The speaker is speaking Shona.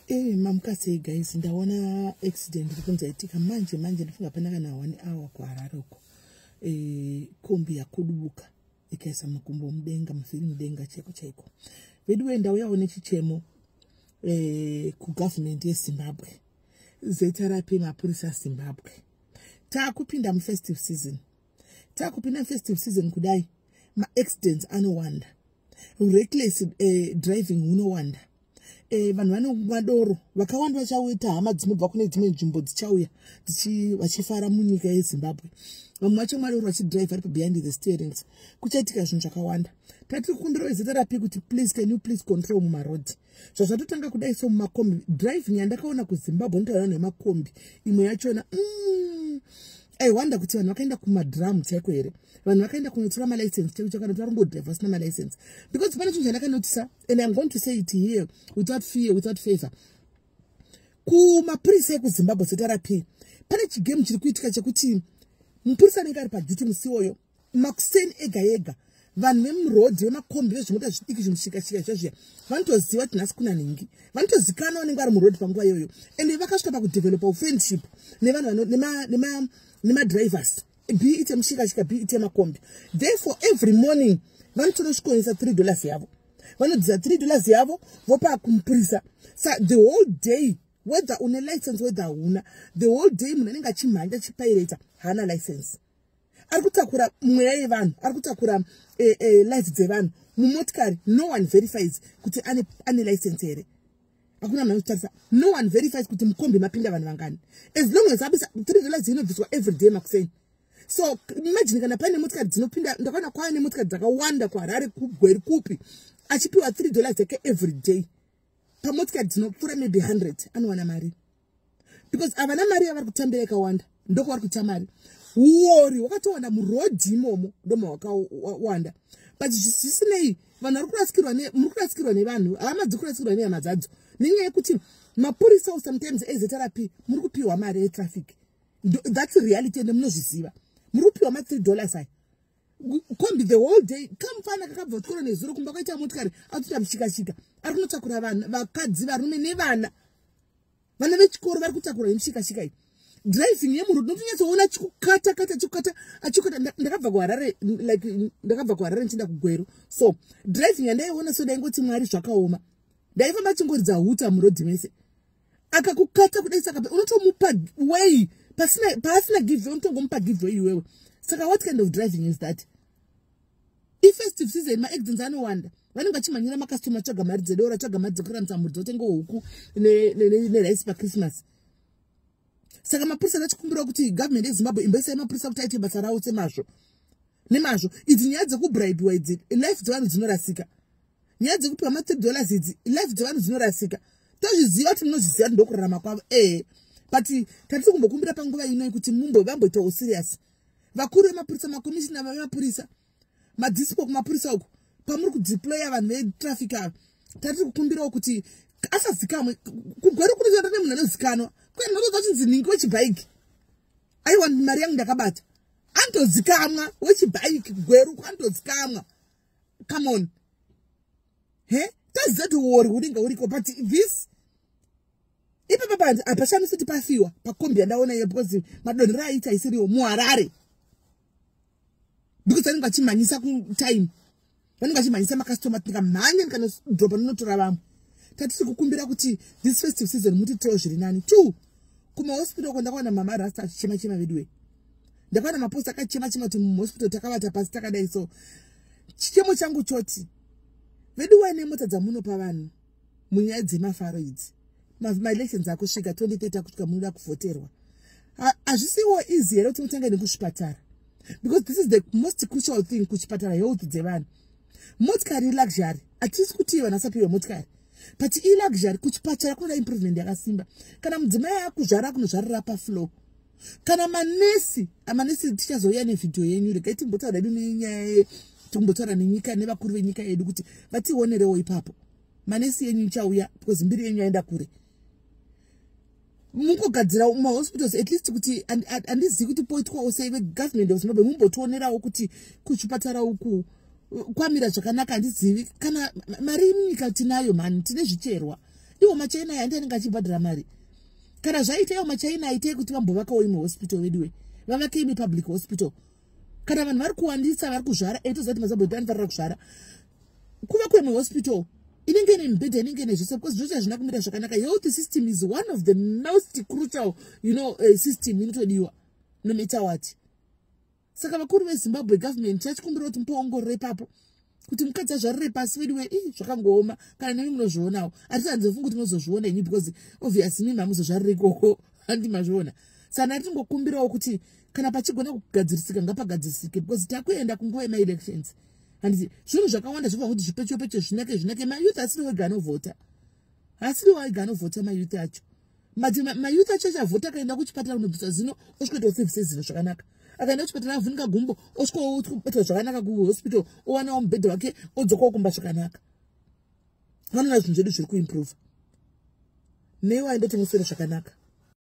Mamukase guys, ndaona accident ikunza itika manje ndifunga panaka na 1 hour kwa Harare uko. Kombi ya kudubuka ikaisa makumbo mdenga mafiri mdenga chaiko. Vedwe ndaona chichemo ku government ya Zimbabwe. Zetarapi mapurisa Zimbabwe. Takupinda mu festive season. Takupinda festive season kudai ma accidents anowanda. Reckless driving unowanda. Vanhu vanodoro vakawanda vachauita hama dzinobva kune dzimwe nzvimbo dzichauya vachifara munyika yeZimbabwe. Vamwe vacho madoro vachidrive vari behind the steerings. Kuchaitika zvinhu zvakawanda. Tatiri kukumbira vezitarapi kuti please can you please control mumaroad. Zvazvatotanga kudai so mumakombi. Driving yandakaona kuZimbabwe ndotaona nemakombi. Imwe yachona wanda kuti vanhu vakaenda kumadrum chaiko here. Vanhu vakaenda kunotora malicense chaiko kana varongodrive vasina malicense. Because pane chinhu chandakanotisa, and I'm going to say it here without fear, without favor. Kumapurisa ekuZimbabwe zetarapi pane chigame chiri kuitika chekuti mupurisa anenge ari paduty musi oyo makuseni ega vanhu vemurodhi vemakombi vezvimota zvidiki zvimushikashika izvozvo vanotoziva kuti nhasi kuna nhingi, vanotozikana vanenge vari murodhi panguva iyoyo, ende vakasvika pakudevelopa friendship nevanhu nemadrivers, be it mushikashika, be it makombi. Therefore every morning vanotonosvikonesa $3 yavo, vanodzisa $3 yavo vopa kumupurisa. So the whole day, whether une license whether una, the whole day munhu anenge achimhanya achipirata hana license. Ari kutakura mweya yevanhu, ari kutakura life dzevanhu mumotikari. No one verifies kuti ane license here. Hakuna munhu anotarisa. No one verifies kuti mukombi mapinda vanhu vangani. As long as abisa $3 dzinobviswa every day makuseni. So imagine kana pane motikari dzinopinda, ndakaona kwaane motikari dzakawanda kuHarare kugweri kupi achipiwa $3 dzake every day. Pamotikari dzinopfuura maybe 100 anowana mari. Because avana mari yavari kutambira yakawanda ndoko vari kuita mari. Uori wakatowana murodhi imomo ndoma wakawanda. But zvisinei vanhu vari kurasikirwa nevanhu, hama dziri kurasikirwa nehama dzadzo nenyaya yekuti mapurisa sometimes ezitarapi muri kupiwa mari yetraffic. That's reality ende munozviziva. Muri kupiwa ma $3 aya. Kombi the whole day kamfana kakabva kuchikoro nezuro kumba kwaita motikari atuta mushikashika ari kunotakura vanhu vakadzi varume nevana. Vana vechikoro vari kutakura nemushikashika iyi. Driving yemurodhi unotonyasoona chikukata achikukata. Ndakabva kuHarare, like ndakabva kuHarare ndichienda kuGweru. So driving yandaiona so ndaingoti Mwari zvakaoma. Ndaifamba chingoridza huta murodhi mese. Akakukata kudai saka unotomupa way pasina give, unotongomupa give way iwewe. Saka what kind of driving is that? If festive season ma accidents anowanda, vanenge vachimhanyira makastoma tsvaga mari dzedora, tsvaga mari dzekuramisa mudzi wotenga huku nerice paChristmas. Saka mapurisa vachikumbira kuti government yeZimbabwe imbesai mapurisa kuti aite basa rawo semazvo. Nemazvo idzi nyaya dzekubraibiwa idzi life dzevanhu dzinorasika. Nyaya dzekupiwa ma $3 idzi life dzevanhu dzinorasika. Tozviziva kuti munozviziva ndokurarama kwavo. But tatiri kumbokumbira panguva ino kuti vamboitawo serious. Vakuru vemapurisa, makomishina vemapurisa, madisipo kumapurisa uko pamuri kudeploya vanhu vetraffic ava, tatiri kukumbirawo kuti asazikamwe. Kugweri kunozoenda nemunhu anozikanwa. Kwani ndinozwa chinzi ningi wechibhaiki. Aiwa mari yangu ndakabata. Andozikamwa wechibhaiki kugweru andozikamwa. Come on. Does that worry unenge uriko? But this ipa papa apashamisi kuti pafiwa pakombi yandaona iyo because madonhero aita isiriwo muHarare. Because vanenge vachimhanyisa time, vanenge vachimhanyisa makastoma tikamhanya ndikanodropa ndinotora vamwe. Tatiri kukumbira kuti this festive season mutitewo zviri nani. 2 kumahospital uko ndakaona mama rasta achichema vedwe. Ndakaona maposta akachema kuti muhospital takavata pasi takadai. So chichemo changu choti vedwe nemota dzamunopa vanhu munyaya dzemafaro idzi, malicense akusvika 2030 kusvika munoda kuvhoterwa, hazvisiwo easy here kuti mutange nekuzvipatara. Because this is the most crucial thing kuchipatara, health dzevanhu. Motikari luxury atisi kuti vanhu vasapiwe motikari, but luxury kuchipatara kunoda improvement yakasimba. Kana mudzimai akuzvara kunozvarira pafloor, kana manesi tichazouya nevidhio yenyu, regai timbotaura nenyaya tombotaura nenyika nevakuru venyika yedu kuti vationerewo ipapo. Manesi yenyu ichauya because mbiri yenyu yaenda kure. Mungogadzira mahospitals at least kuti andizivi kuti poitwawo sei vegovernment of Zimbabwe mumbotionerawo kuti kuchipatara uku kwamira zvakanaka. Andizivi kana mari munyika tinayo mani, tine zvicherwa. iwo machaina yandi anenge achibhadhara mari. Kana zvaita iwo machaina aitai kuti vambovakawo imwe hospital weduwe, vavake imwe public hospital. Kana vanhu vari kuwandisa vari kuzvara, toziva kuti maZimbabwe anofanira kuzvara, kuva kwemwe hospital inenge ine mibhedha inenge ine zvose, because zvocha zvina kumira zvakanaka. Health system is one of the most crucial, system inotodiwa no matter what. Saka vakuru veZimbabwe government chachikumbira kuti mupaongorore ipapo kuti mukadzi azvarire pasi weduwe zvakangooma, kana nemi munozvionawo. Hatisi handizofunga kuti munozozviona inyu, because obviously mimi hamuzozvarire ikoko, handi mazviona. Saka ndatingokumbirawo kuti kana pachigona kugadzirisika ngapagadzirisike, because takuenda kunguva yema-elections. Handiti zvinhu zvakawanda zvobva kuti zvipecho zvinake mayouth asiri wega anovhota. Asiri wega anovhota mayouth acho. Mayouth acho achavhota akaenda kuchipatara kunobvisa zino osvika osevhise zino zvakanaka. Akaenda kuchipatara avhunika gumbo osvika obatwa zvakanaka kuhospital, owanawo mubhedha wake odzokawo kumba zvakanaka. Vanoona zvinhu zvedu zviri kuimprove. Newe waindotengesera zvakanaka.